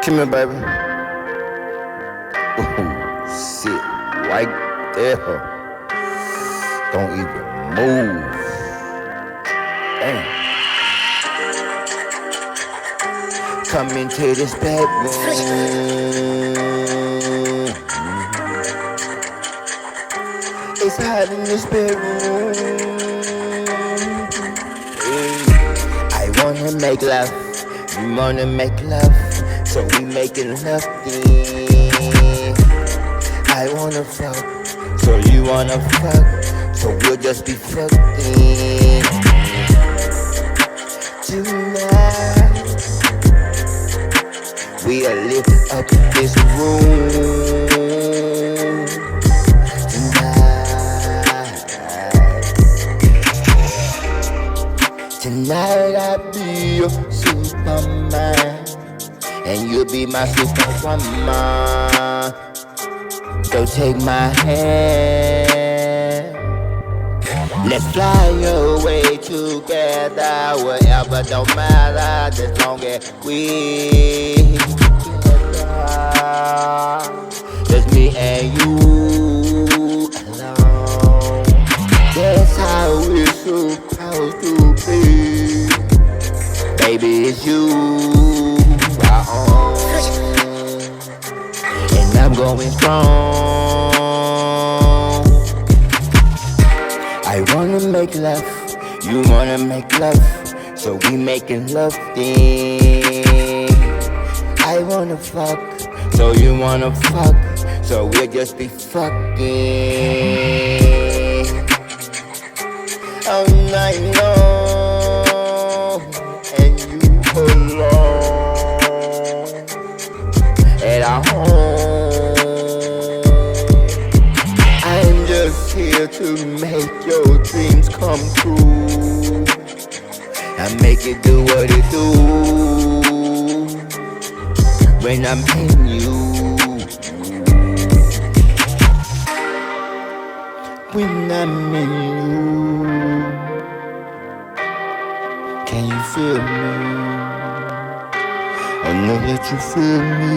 Come here, baby. Ooh, sit right there. Don't even move. Damn. Come into this bedroom. It's hot in this bedroom. I wanna make love. You wanna make love. So we making love then. I wanna fuck. So you wanna fuck. So we'll just be fucking tonight. We'll lift up this room tonight. Tonight I'll be your Superman, and you'll be my superwoman. So take my hand. Let's fly away together, wherever, don't matter, as long as we together. Just me and you alone. That's how it's supposed to be. Baby, it's you I own, and I'm going strong. I wanna make love, you wanna make love, so we making love then. I wanna fuck, so you wanna fuck, so we'll just be fucking all night long, and you alone at our home. I'm just here to make your dreams come true. I make it do what it do when I'm in you. When I'm in you, can you feel me? I know that you feel me.